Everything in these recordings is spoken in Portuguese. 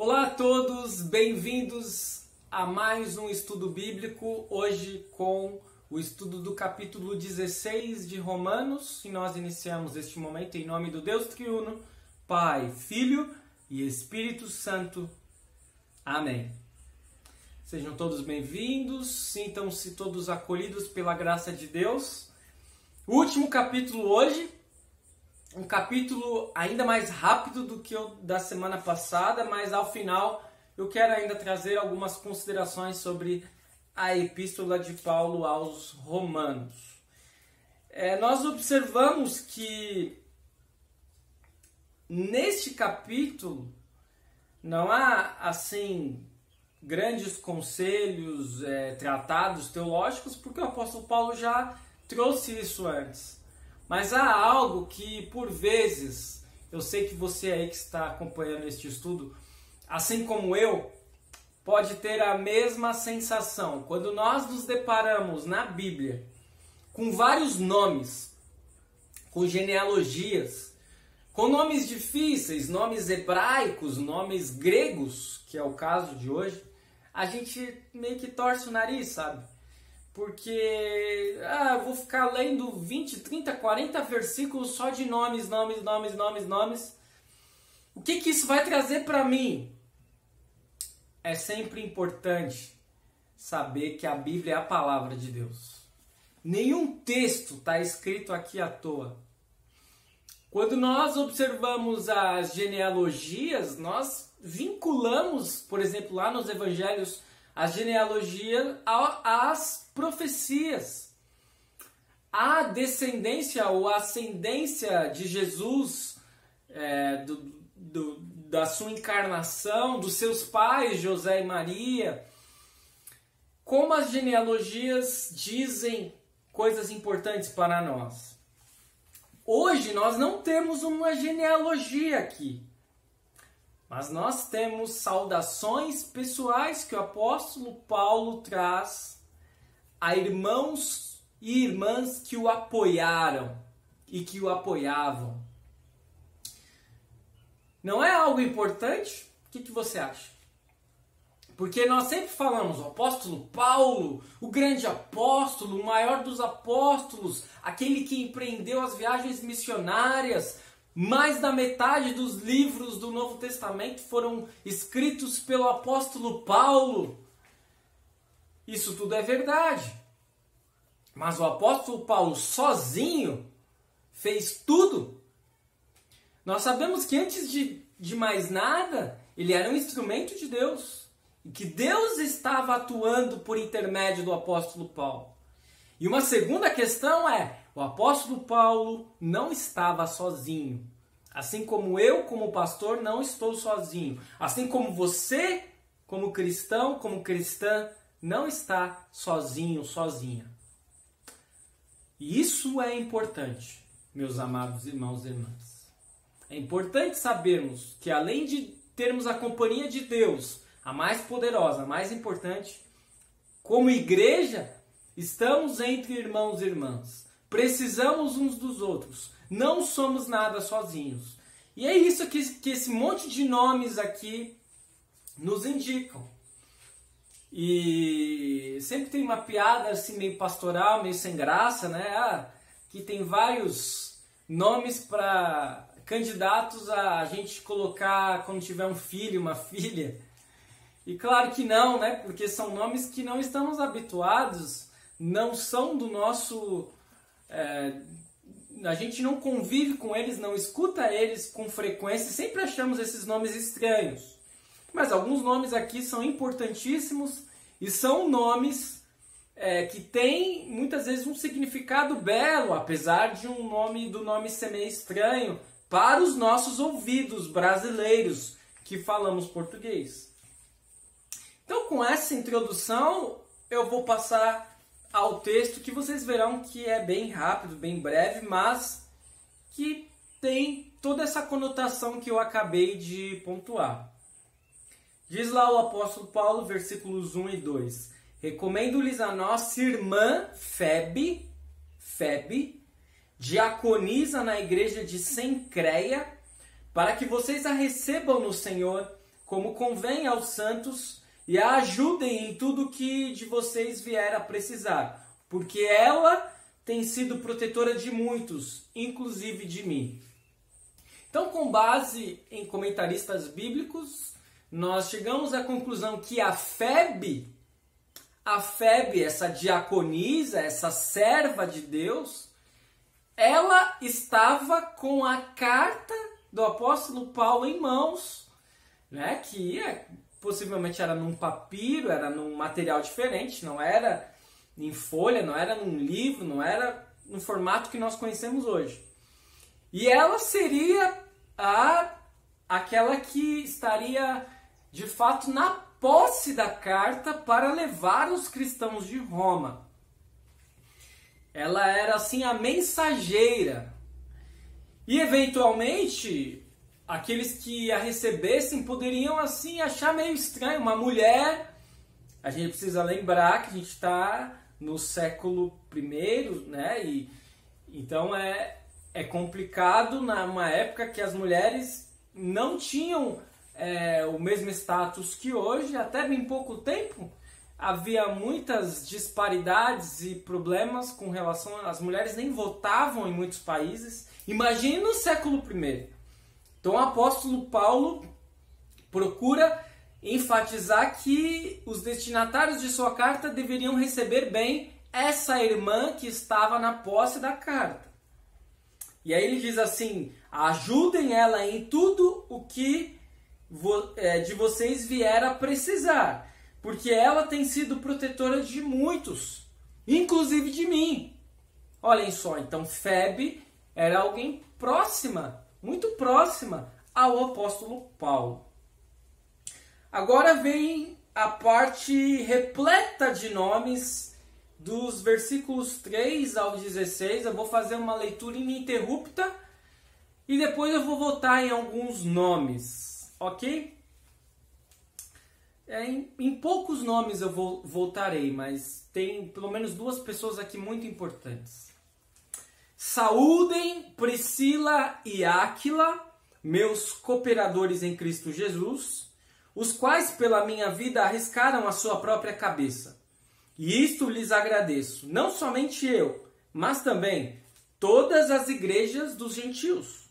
Olá a todos, bem-vindos a mais um estudo bíblico, hoje com o estudo do capítulo 16 de Romanos, e nós iniciamos este momento em nome do Deus Triuno, Pai, Filho e Espírito Santo. Amém. Sejam todos bem-vindos, sintam-se todos acolhidos pela graça de Deus. O último capítulo hoje, um capítulo ainda mais rápido do que o da semana passada, mas ao final eu quero ainda trazer algumas considerações sobre a epístola de Paulo aos Romanos. Nós observamos que neste capítulo não há assim grandes conselhos, tratados teológicos, porque o apóstolo Paulo já trouxe isso antes. Mas há algo que, por vezes, eu sei que você aí que está acompanhando este estudo, assim como eu, pode ter a mesma sensação. Quando nós nos deparamos na Bíblia com vários nomes, com genealogias, com nomes difíceis, nomes hebraicos, nomes gregos, que é o caso de hoje, a gente meio que torce o nariz, sabe? Porque eu vou ficar lendo 20, 30, 40 versículos só de nomes. O que isso vai trazer para mim? É sempre importante saber que a Bíblia é a palavra de Deus. Nenhum texto está escrito aqui à toa. Quando nós observamos as genealogias, nós vinculamos, por exemplo, lá nos evangelhos, a genealogia às profecias. A descendência ou a ascendência de Jesus, da sua encarnação, dos seus pais, José e Maria. Como as genealogias dizem coisas importantes para nós. Hoje nós não temos uma genealogia aqui. Mas nós temos saudações pessoais que o apóstolo Paulo traz a irmãos e irmãs que o apoiaram e que o apoiavam. Não é algo importante? O que você acha? Porque nós sempre falamos, o apóstolo Paulo, o grande apóstolo, o maior dos apóstolos, aquele que empreendeu as viagens missionárias. Mais da metade dos livros do Novo Testamento foram escritos pelo apóstolo Paulo. Isso tudo é verdade. Mas o apóstolo Paulo sozinho fez tudo. Nós sabemos que antes de mais nada, ele era um instrumento de Deus. E que Deus estava atuando por intermédio do apóstolo Paulo. E uma segunda questão é, o apóstolo Paulo não estava sozinho. Assim como eu, como pastor, não estou sozinho. Assim como você, como cristão, como cristã, não está sozinho, sozinha. E isso é importante, meus amados irmãos e irmãs. É importante sabermos que além de termos a companhia de Deus, a mais poderosa, a mais importante, como igreja, estamos entre irmãos e irmãs. Precisamos uns dos outros. Não somos nada sozinhos. E é isso que esse monte de nomes aqui nos indicam. E sempre tem uma piada assim meio pastoral, meio sem graça, né? Que tem vários nomes para candidatos a gente colocar quando tiver um filho, uma filha. E claro que não, né? Porque são nomes que não estamos habituados, não são do nosso... a gente não convive com eles, não escuta eles com frequência, sempre achamos esses nomes estranhos. Mas alguns nomes aqui são importantíssimos e são nomes que têm muitas vezes um significado belo, apesar de do nome ser meio estranho para os nossos ouvidos brasileiros que falamos português. Então, com essa introdução, eu vou passar ao texto que vocês verão que é bem rápido, bem breve, mas que tem toda essa conotação que eu acabei de pontuar. Diz lá o apóstolo Paulo, versículos 1 e 2. Recomendo-lhes a nossa irmã Febe, diaconisa na igreja de Cencreia, para que vocês a recebam no Senhor como convém aos santos, e a ajudem em tudo que de vocês vier a precisar, porque ela tem sido protetora de muitos, inclusive de mim. Então, com base em comentaristas bíblicos, nós chegamos à conclusão que a Febe, essa diaconisa, essa serva de Deus, ela estava com a carta do apóstolo Paulo em mãos, né? Que possivelmente era num papiro, era num material diferente, não era em folha, não era num livro, não era no formato que nós conhecemos hoje. E ela seria aquela que estaria, de fato, na posse da carta para levar os cristãos de Roma. Ela era, assim, a mensageira. E, eventualmente, aqueles que a recebessem poderiam, assim, achar meio estranho. Uma mulher, a gente precisa lembrar que a gente está no século I, né? E, então, é complicado numa época que as mulheres não tinham o mesmo status que hoje. Até bem pouco tempo havia muitas disparidades e problemas com relação às mulheres, nem votavam em muitos países. Imagine no século I. Então o apóstolo Paulo procura enfatizar que os destinatários de sua carta deveriam receber bem essa irmã que estava na posse da carta. E aí ele diz assim: ajudem ela em tudo o que de vocês vier a precisar, porque ela tem sido protetora de muitos, inclusive de mim. Olhem só, então Febe era alguém próxima, muito próxima ao apóstolo Paulo. Agora vem a parte repleta de nomes dos versículos 3 ao 16. Eu vou fazer uma leitura ininterrupta e depois eu vou voltar em alguns nomes, ok? Em poucos nomes eu voltarei, mas tem pelo menos duas pessoas aqui muito importantes. Saúdem Priscila e Áquila, meus cooperadores em Cristo Jesus, os quais pela minha vida arriscaram a sua própria cabeça. E isto lhes agradeço, não somente eu, mas também todas as igrejas dos gentios.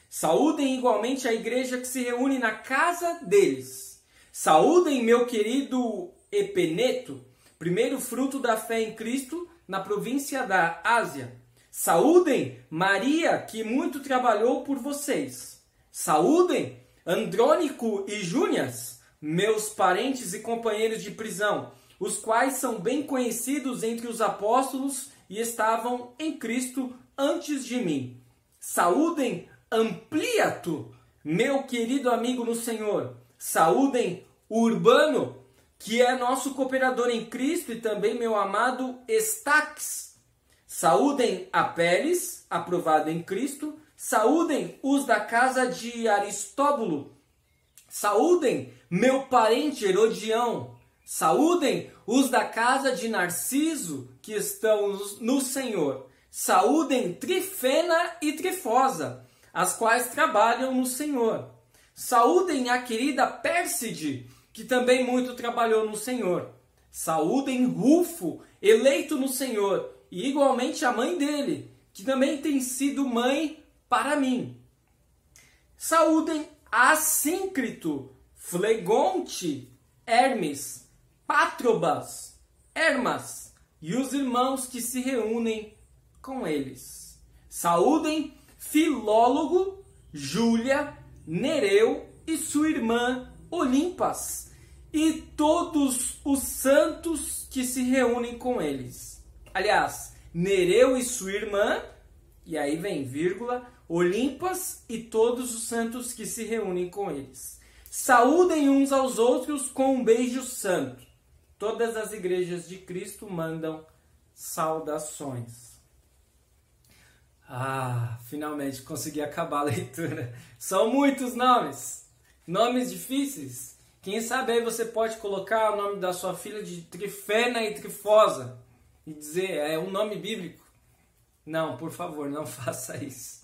Saúdem igualmente a igreja que se reúne na casa deles. Saúdem meu querido Epeneto, primeiro fruto da fé em Cristo na província da Ásia. Saúdem Maria, que muito trabalhou por vocês. Saúdem Andrônico e Júnias, meus parentes e companheiros de prisão, os quais são bem conhecidos entre os apóstolos e estavam em Cristo antes de mim. Saúdem Ampliato, meu querido amigo no Senhor. Saúdem Urbano, que é nosso cooperador em Cristo, e também meu amado Estaques. Saúdem Apeles, aprovado em Cristo. Saúdem os da casa de Aristóbulo. Saúdem meu parente Herodião. Saúdem os da casa de Narciso, que estão no Senhor. Saúdem Trifena e Trifosa, as quais trabalham no Senhor. Saúdem a querida Pérside, que também muito trabalhou no Senhor. Saúdem Rufo, eleito no Senhor, e igualmente a mãe dele, que também tem sido mãe para mim. Saúdem Assíncrito, Flegonte, Hermes, Pátrobas, Hermas e os irmãos que se reúnem com eles. Saúdem Filólogo, Júlia, Nereu e sua irmã Olimpas e todos os santos que se reúnem com eles. Aliás, Nereu e sua irmã, e aí vem vírgula, Olimpas e todos os santos que se reúnem com eles. Saúdem uns aos outros com um beijo santo. Todas as igrejas de Cristo mandam saudações. Finalmente consegui acabar a leitura. São muitos nomes. Nomes difíceis. Quem sabe aí você pode colocar o nome da sua filha de Trifena e Trifosa e dizer, é um nome bíblico. Não, por favor, não faça isso.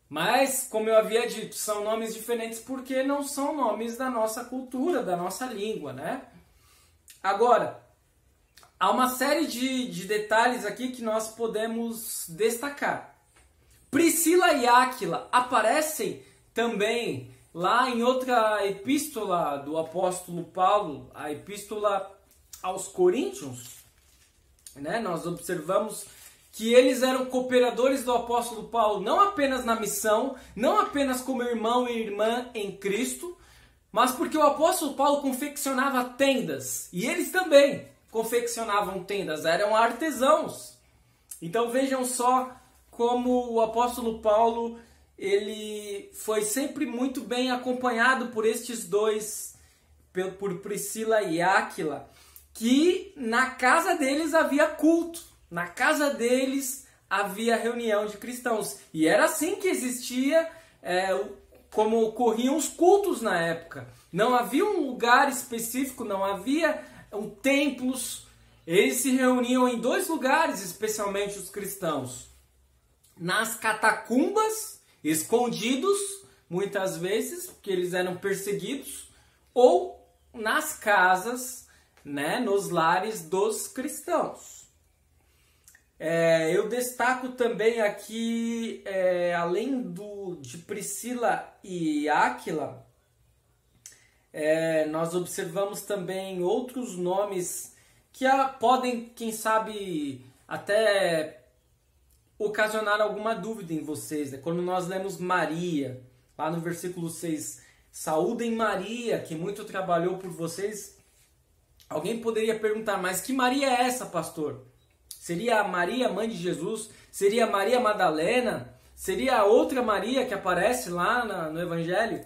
Mas, como eu havia dito, são nomes diferentes porque não são nomes da nossa cultura, da nossa língua, né? Agora, há uma série de detalhes aqui que nós podemos destacar. Priscila e Áquila aparecem também lá em outra epístola do apóstolo Paulo, a epístola aos Coríntios, né? Nós observamos que eles eram cooperadores do apóstolo Paulo, não apenas na missão, não apenas como irmão e irmã em Cristo, mas porque o apóstolo Paulo confeccionava tendas, e eles também confeccionavam tendas, eram artesãos. Então vejam só como o apóstolo Paulo, ele foi sempre muito bem acompanhado por estes dois, por Priscila e Áquila, que na casa deles havia culto, na casa deles havia reunião de cristãos. E era assim que existia, como ocorriam os cultos na época. Não havia um lugar específico, não havia templos. Eles se reuniam em dois lugares, especialmente os cristãos. Nas catacumbas, escondidos, muitas vezes, porque eles eram perseguidos, ou nas casas, né, nos lares dos cristãos. Eu destaco também aqui, além de Priscila e Áquila, nós observamos também outros nomes que podem, quem sabe, até ocasionar alguma dúvida em vocês, né? Quando nós lemos Maria, lá no versículo 6, saúdem Maria, que muito trabalhou por vocês. Alguém poderia perguntar, mas que Maria é essa, pastor? Seria a Maria, mãe de Jesus? Seria a Maria Madalena? Seria a outra Maria que aparece lá no Evangelho?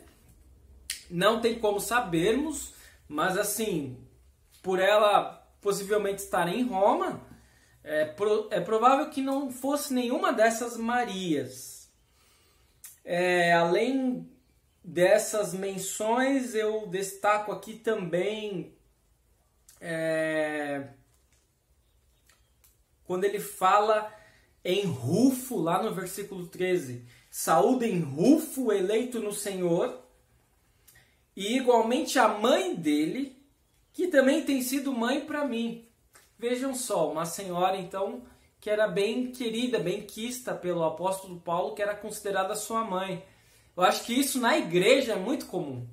Não tem como sabermos, mas assim, por ela possivelmente estar em Roma, é provável que não fosse nenhuma dessas Marias. Além dessas menções, eu destaco aqui também quando ele fala em Rufo, lá no versículo 13. Saúdem Rufo, eleito no Senhor, e igualmente a mãe dele, que também tem sido mãe para mim. Vejam só, uma senhora então que era bem querida, bem quista pelo apóstolo Paulo, que era considerada sua mãe. Eu acho que isso na igreja é muito comum.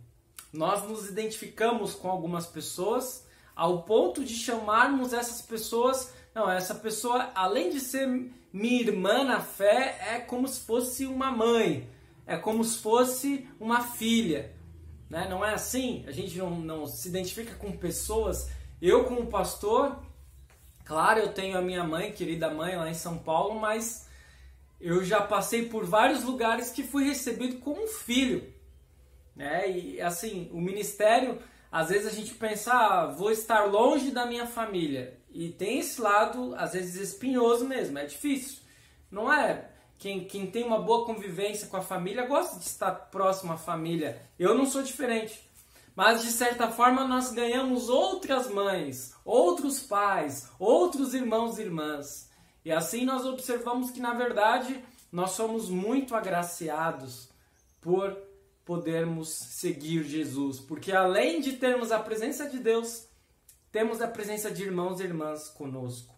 Nós nos identificamos com algumas pessoas ao ponto de chamarmos essas pessoas... Não, essa pessoa, além de ser minha irmã na fé, é como se fosse uma mãe. É como se fosse uma filha. Né? Não é assim? A gente não se identifica com pessoas. Eu, como pastor, claro, eu tenho a minha mãe, querida mãe, lá em São Paulo, mas eu já passei por vários lugares que fui recebido como um filho. Né? E assim, o ministério, às vezes a gente pensa, vou estar longe da minha família. E tem esse lado, às vezes, espinhoso mesmo, é difícil. Não é? Quem tem uma boa convivência com a família gosta de estar próximo à família. Eu não sou diferente. Mas, de certa forma, nós ganhamos outras mães, outros pais, outros irmãos e irmãs. E assim nós observamos que, na verdade, nós somos muito agraciados por podermos seguir Jesus. Porque, além de termos a presença de Deus, temos a presença de irmãos e irmãs conosco.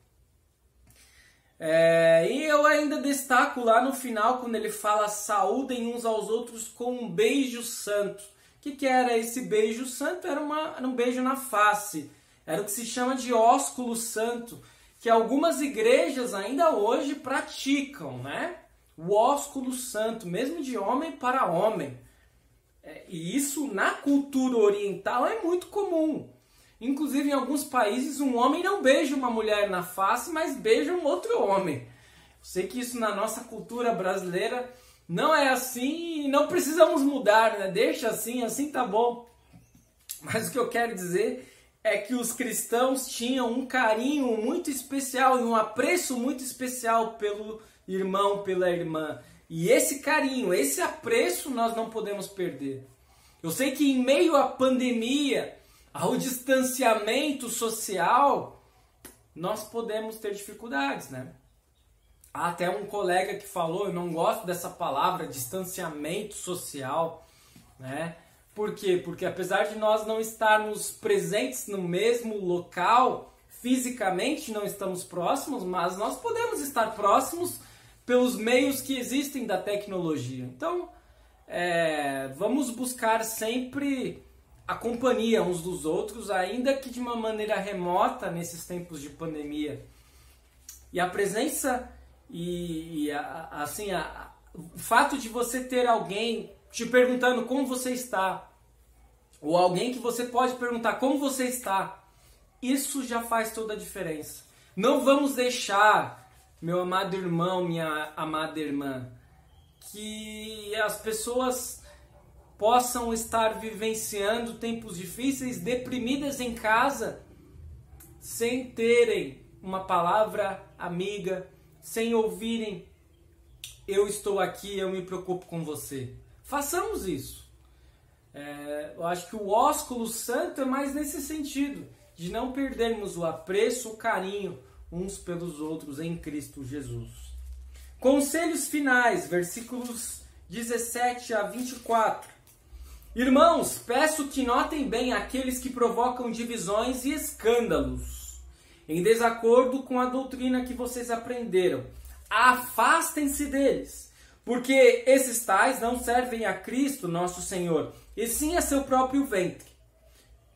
E eu ainda destaco lá no final, quando ele fala saúdem uns aos outros com um beijo santo. O que era esse beijo santo? Era um beijo na face. Era o que se chama de ósculo santo, que algumas igrejas ainda hoje praticam, né? O ósculo santo, mesmo de homem para homem. E isso na cultura oriental é muito comum. Inclusive, em alguns países, um homem não beija uma mulher na face, mas beija um outro homem. Eu sei que isso na nossa cultura brasileira não é assim e não precisamos mudar, né? Deixa assim tá bom. Mas o que eu quero dizer é que os cristãos tinham um carinho muito especial e um apreço muito especial pelo irmão, pela irmã. E esse carinho, esse apreço nós não podemos perder. Eu sei que em meio à pandemia, ao distanciamento social, nós podemos ter dificuldades, né? Há até um colega que falou, eu não gosto dessa palavra, distanciamento social, né? Por quê? Porque apesar de nós não estarmos presentes no mesmo local, fisicamente não estamos próximos, mas nós podemos estar próximos pelos meios que existem da tecnologia. Então, vamos buscar sempre a companhia uns dos outros, ainda que de uma maneira remota nesses tempos de pandemia. E a presença o fato de você ter alguém te perguntando como você está, ou alguém que você pode perguntar como você está, isso já faz toda a diferença. Não vamos deixar, meu amado irmão, minha amada irmã, que as pessoas possam estar vivenciando tempos difíceis, deprimidas em casa, sem terem uma palavra amiga, sem ouvirem: eu estou aqui, eu me preocupo com você. Façamos isso. Eu acho que o ósculo santo é mais nesse sentido, de não perdermos o apreço, o carinho uns pelos outros em Cristo Jesus. Conselhos finais, versículos 17 a 24. Irmãos, peço que notem bem aqueles que provocam divisões e escândalos, em desacordo com a doutrina que vocês aprenderam. Afastem-se deles, porque esses tais não servem a Cristo, nosso Senhor, e sim a seu próprio ventre.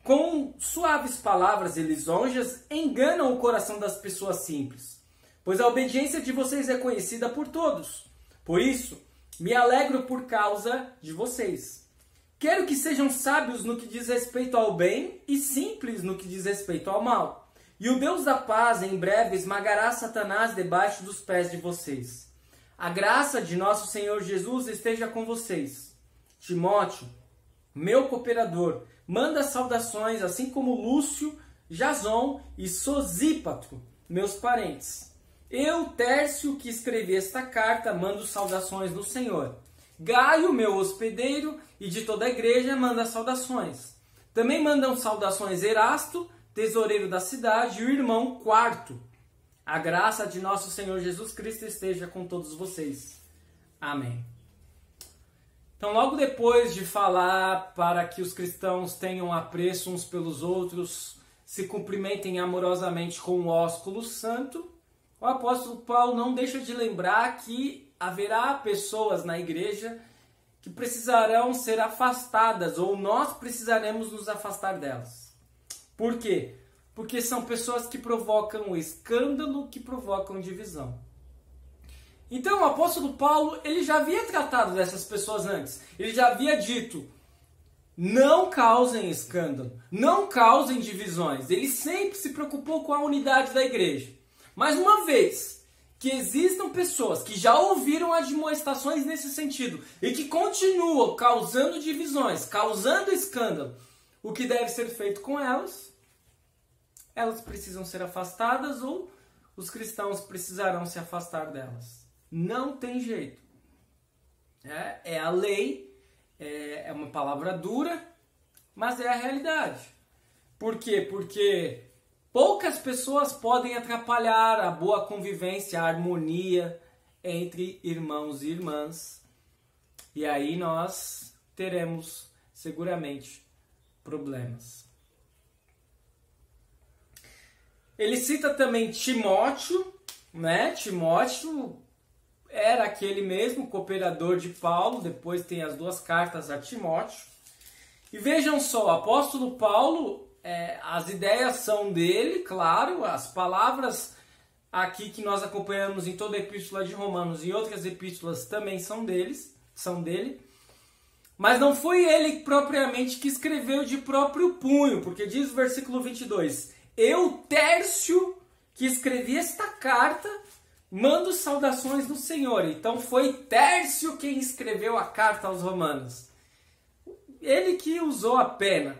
Com suaves palavras e lisonjas, enganam o coração das pessoas simples, pois a obediência de vocês é conhecida por todos. Por isso, me alegro por causa de vocês. Quero que sejam sábios no que diz respeito ao bem e simples no que diz respeito ao mal. E o Deus da paz em breve esmagará Satanás debaixo dos pés de vocês. A graça de nosso Senhor Jesus esteja com vocês. Timóteo, meu cooperador, manda saudações, assim como Lúcio, Jason e Sosípatro, meus parentes. Eu, Tércio, que escrevi esta carta, mando saudações no Senhor. Gaio, meu hospedeiro, e de toda a igreja, manda saudações. Também mandam saudações Erasto, tesoureiro da cidade, e o irmão Quarto. A graça de nosso Senhor Jesus Cristo esteja com todos vocês. Amém. Então, logo depois de falar para que os cristãos tenham apreço uns pelos outros, se cumprimentem amorosamente com o ósculo santo, o apóstolo Paulo não deixa de lembrar que haverá pessoas na igreja que precisarão ser afastadas, ou nós precisaremos nos afastar delas. Por quê? Porque são pessoas que provocam escândalo, que provocam divisão. Então o apóstolo Paulo, ele já havia tratado dessas pessoas antes. Ele já havia dito: não causem escândalo, não causem divisões. Ele sempre se preocupou com a unidade da igreja. Mas uma vez que existam pessoas que já ouviram admoestações nesse sentido e que continuam causando divisões, causando escândalo, o que deve ser feito com elas? Elas precisam ser afastadas, ou os cristãos precisarão se afastar delas. Não tem jeito. É a lei, é uma palavra dura, mas é a realidade. Por quê? Porque poucas pessoas podem atrapalhar a boa convivência, a harmonia entre irmãos e irmãs. E aí nós teremos seguramente problemas. Ele cita também Timóteo, né? Timóteo era aquele mesmo cooperador de Paulo, depois tem as duas cartas a Timóteo. E vejam só, o apóstolo Paulo, as ideias são dele, claro, as palavras aqui que nós acompanhamos em toda a epístola de Romanos e outras epístolas também são dele. Mas não foi ele propriamente que escreveu de próprio punho, porque diz o versículo 22, eu, Tércio, que escrevi esta carta, mando saudações do Senhor. Então foi Tércio quem escreveu a carta aos Romanos. Ele que usou a pena,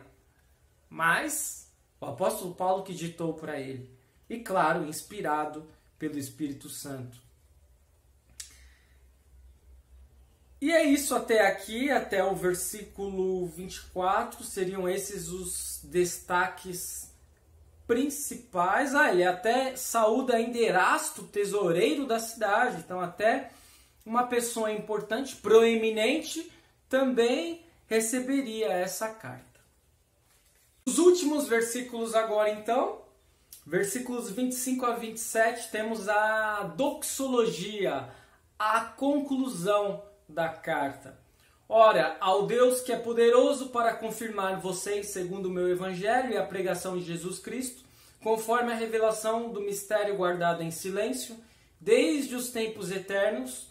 mas o apóstolo Paulo que ditou para ele. E claro, inspirado pelo Espírito Santo. E é isso até aqui, até o versículo 24. Seriam esses os destaques principais. Ele até saúda ainda Erasto, tesoureiro da cidade. Então até uma pessoa importante, proeminente, também receberia essa carta. Os últimos versículos agora então, versículos 25 a 27, temos a doxologia, a conclusão da carta. Ora, ao Deus que é poderoso para confirmar vocês segundo o meu evangelho e a pregação de Jesus Cristo, conforme a revelação do mistério guardado em silêncio, desde os tempos eternos,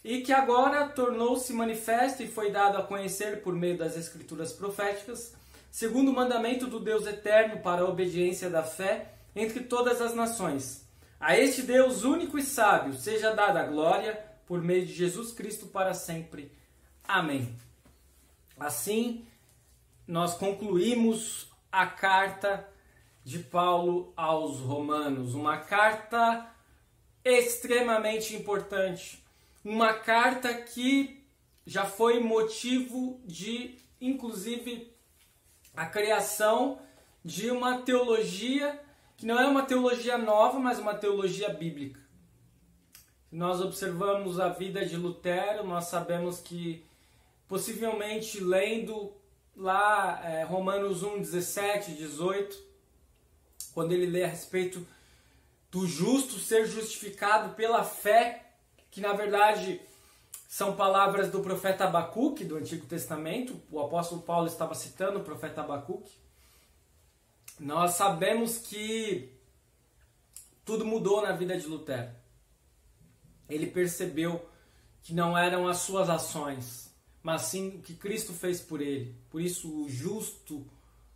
e que agora tornou-se manifesto e foi dado a conhecer por meio das escrituras proféticas, segundo o mandamento do Deus eterno para a obediência da fé entre todas as nações. A este Deus único e sábio seja dada a glória por meio de Jesus Cristo para sempre. Amém. Assim, nós concluímos a carta de Paulo aos Romanos, uma carta extremamente importante, uma carta que já foi motivo de, inclusive, a criação de uma teologia que não é uma teologia nova, mas uma teologia bíblica. Nós observamos a vida de Lutero, nós sabemos que, possivelmente lendo lá Romanos 1, 17, 18, quando ele lê a respeito do justo ser justificado pela fé, que na verdade são palavras do profeta Abacuque, do Antigo Testamento, o apóstolo Paulo estava citando o profeta Abacuque. Nós sabemos que tudo mudou na vida de Lutero. Ele percebeu que não eram as suas ações, mas sim o que Cristo fez por ele. Por isso o justo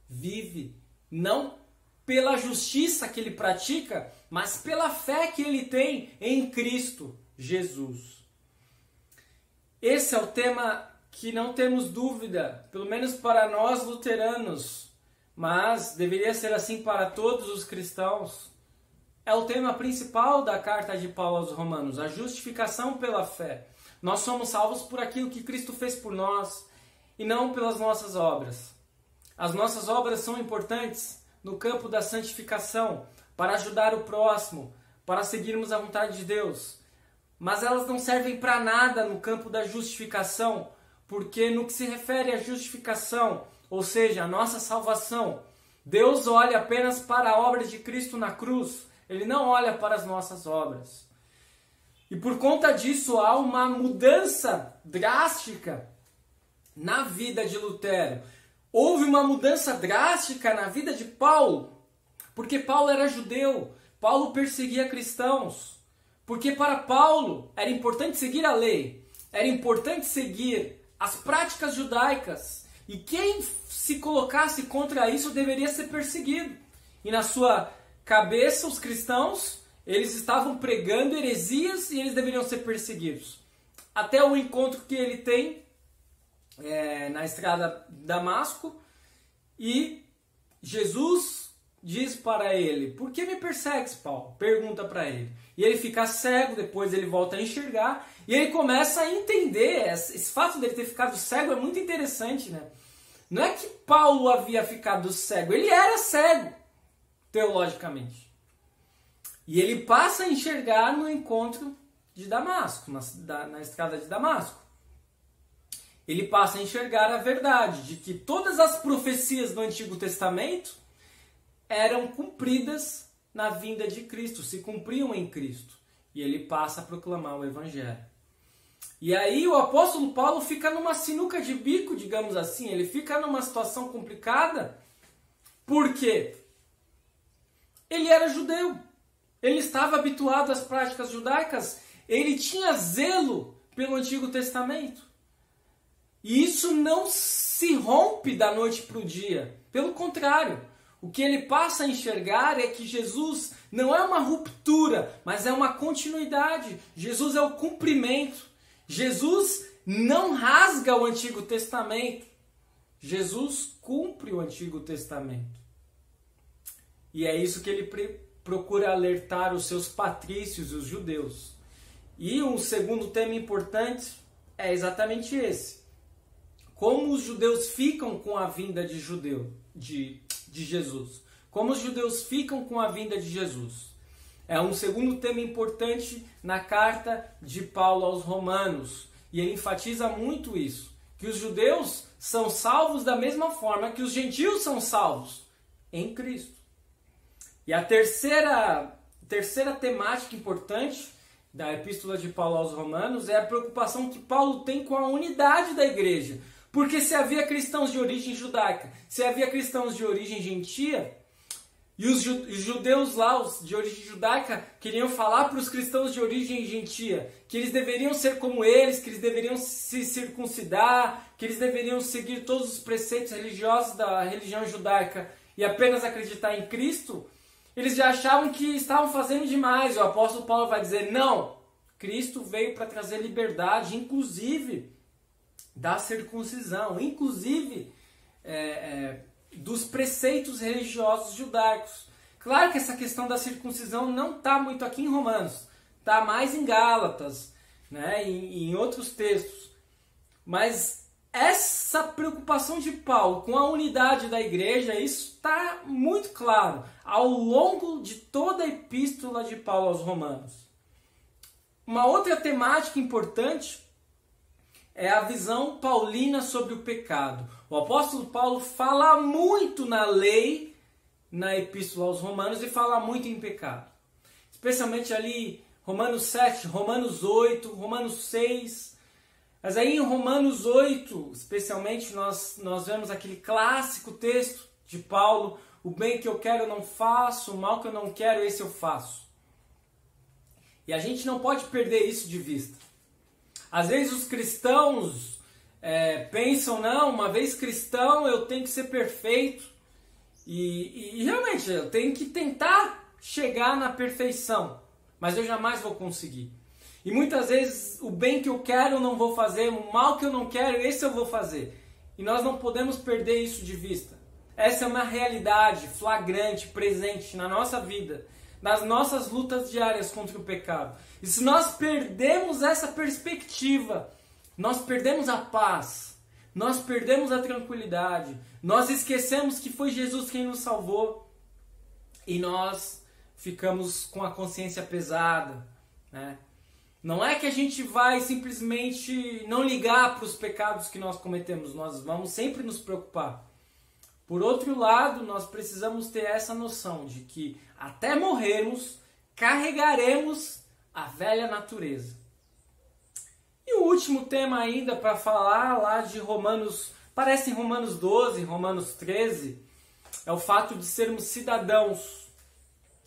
vive não pela justiça que ele pratica, mas pela fé que ele tem em Cristo Jesus. Esse é o tema que não temos dúvida, pelo menos para nós luteranos, mas deveria ser assim para todos os cristãos. É o tema principal da carta de Paulo aos Romanos, a justificação pela fé. Nós somos salvos por aquilo que Cristo fez por nós e não pelas nossas obras. As nossas obras são importantes no campo da santificação, para ajudar o próximo, para seguirmos a vontade de Deus. Mas elas não servem para nada no campo da justificação, porque no que se refere à justificação, ou seja, a nossa salvação, Deus olha apenas para a obra de Cristo na cruz, Ele não olha para as nossas obras. E por conta disso há uma mudança drástica na vida de Lutero. Houve uma mudança drástica na vida de Paulo, porque Paulo era judeu, Paulo perseguia cristãos, porque para Paulo era importante seguir a lei, era importante seguir as práticas judaicas, e quem se colocasse contra isso deveria ser perseguido. E na sua cabeça, os cristãos, eles estavam pregando heresias e eles deveriam ser perseguidos. Até o encontro que ele tem na estrada de Damasco, e Jesus diz para ele: por que me persegues, Paulo? Pergunta para ele. E ele fica cego, depois ele volta a enxergar, e ele começa a entender. Esse fato dele ter ficado cego é muito interessante, né? Não é que Paulo havia ficado cego, ele era cego, teologicamente. E ele passa a enxergar no encontro de Damasco, na estrada de Damasco. Ele passa a enxergar a verdade de que todas as profecias do Antigo Testamento eram cumpridas na vinda de Cristo, se cumpriam em Cristo. E ele passa a proclamar o Evangelho. E aí o apóstolo Paulo fica numa sinuca de bico, digamos assim, ele fica numa situação complicada, porque ele era judeu, ele estava habituado às práticas judaicas, ele tinha zelo pelo Antigo Testamento. E isso não se rompe da noite para o dia. Pelo contrário, o que ele passa a enxergar é que Jesus não é uma ruptura, mas é uma continuidade. Jesus é o cumprimento. Jesus não rasga o Antigo Testamento. Jesus cumpre o Antigo Testamento. E é isso que ele procura alertar os seus patrícios, os judeus. E um segundo tema importante é exatamente esse. Como os judeus ficam com a vinda de Jesus? Como os judeus ficam com a vinda de Jesus. É um segundo tema importante na carta de Paulo aos Romanos. E ele enfatiza muito isso. Que os judeus são salvos da mesma forma que os gentios são salvos em Cristo. E a terceira temática importante da epístola de Paulo aos Romanos é a preocupação que Paulo tem com a unidade da igreja. Porque se havia cristãos de origem judaica, se havia cristãos de origem gentia, e os judeus lá, os de origem judaica, queriam falar para os cristãos de origem gentia que eles deveriam ser como eles, que eles deveriam se circuncidar, que eles deveriam seguir todos os preceitos religiosos da religião judaica e apenas acreditar em Cristo, eles já achavam que estavam fazendo demais. E o apóstolo Paulo vai dizer, não, Cristo veio para trazer liberdade, inclusive da circuncisão, inclusive dos preceitos religiosos judaicos. Claro que essa questão da circuncisão não está muito aqui em Romanos, está mais em Gálatas, né, e em outros textos. Mas essa preocupação de Paulo com a unidade da igreja, isso está muito claro ao longo de toda a epístola de Paulo aos Romanos. Uma outra temática importante é a visão paulina sobre o pecado. O apóstolo Paulo fala muito na lei, na epístola aos Romanos, e fala muito em pecado. Especialmente ali, Romanos 7, Romanos 8, Romanos 6. Mas aí em Romanos 8, especialmente, nós vemos aquele clássico texto de Paulo, o bem que eu quero eu não faço, o mal que eu não quero, esse eu faço. E a gente não pode perder isso de vista. Às vezes os cristãos pensam, não, uma vez cristão eu tenho que ser perfeito. E realmente eu tenho que tentar chegar na perfeição. Mas eu jamais vou conseguir. E muitas vezes o bem que eu quero eu não vou fazer, o mal que eu não quero, esse eu vou fazer. E nós não podemos perder isso de vista. Essa é uma realidade flagrante, presente na nossa vida, nas nossas lutas diárias contra o pecado. E se nós perdemos essa perspectiva, nós perdemos a paz, nós perdemos a tranquilidade, nós esquecemos que foi Jesus quem nos salvou e nós ficamos com a consciência pesada, né? Não é que a gente vai simplesmente não ligar para os pecados que nós cometemos, nós vamos sempre nos preocupar. Por outro lado, nós precisamos ter essa noção de que até morrermos, carregaremos a velha natureza. E o último tema ainda para falar lá de Romanos, parece em Romanos 12, Romanos 13, é o fato de sermos cidadãos.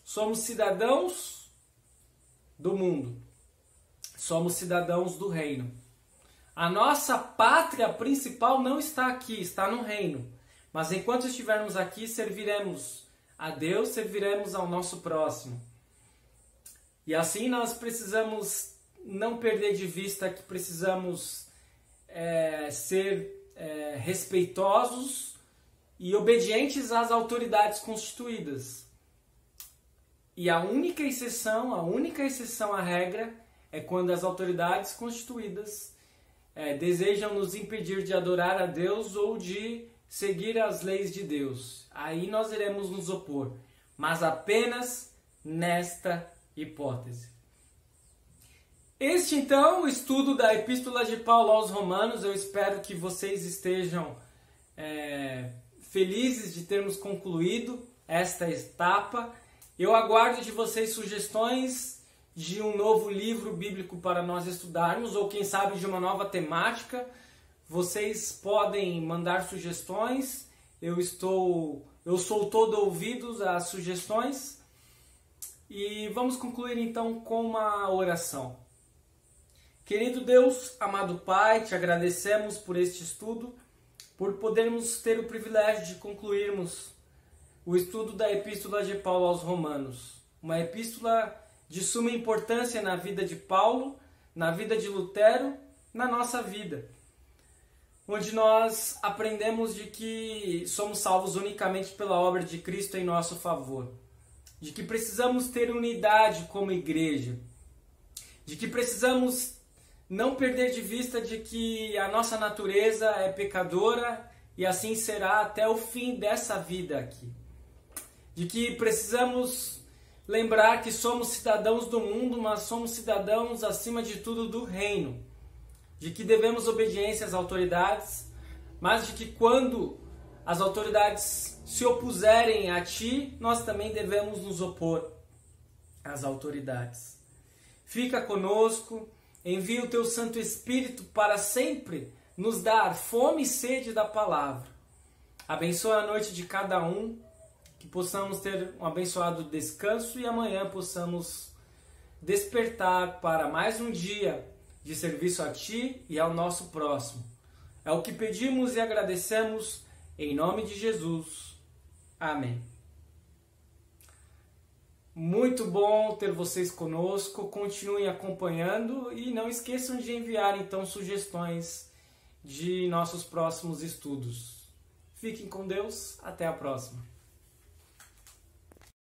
Somos cidadãos do mundo. Somos cidadãos do reino. A nossa pátria principal não está aqui, está no reino. Mas enquanto estivermos aqui, serviremos a Deus, serviremos ao nosso próximo. E assim nós precisamos não perder de vista que precisamos ser respeitosos e obedientes às autoridades constituídas. E a única exceção à regra é quando as autoridades constituídas desejam nos impedir de adorar a Deus ou de seguir as leis de Deus. Aí nós iremos nos opor, mas apenas nesta hipótese. Este então, o estudo da Epístola de Paulo aos Romanos. Eu espero que vocês estejam felizes de termos concluído esta etapa. Eu aguardo de vocês sugestões de um novo livro bíblico para nós estudarmos, ou quem sabe de uma nova temática. Vocês podem mandar sugestões. Eu sou todo ouvidos às sugestões. E vamos concluir então com uma oração. Querido Deus, amado Pai, te agradecemos por este estudo, por podermos ter o privilégio de concluirmos o estudo da Epístola de Paulo aos Romanos. Uma epístola de suma importância na vida de Paulo, na vida de Lutero, na nossa vida. Onde nós aprendemos de que somos salvos unicamente pela obra de Cristo em nosso favor. De que precisamos ter unidade como igreja. De que precisamos não perder de vista de que a nossa natureza é pecadora e assim será até o fim dessa vida aqui. de que precisamos lembrar que somos cidadãos do mundo, mas somos cidadãos acima de tudo do reino, de que devemos obediência às autoridades, mas de que quando as autoridades se opuserem a ti, nós também devemos nos opor às autoridades. Fica conosco, envia o teu Santo Espírito para sempre nos dar fome e sede da palavra. Abençoa a noite de cada um, que possamos ter um abençoado descanso e amanhã possamos despertar para mais um dia de serviço a ti e ao nosso próximo. É o que pedimos e agradecemos em nome de Jesus. Amém. Muito bom ter vocês conosco, continuem acompanhando e não esqueçam de enviar então sugestões de nossos próximos estudos. Fiquem com Deus, até a próxima.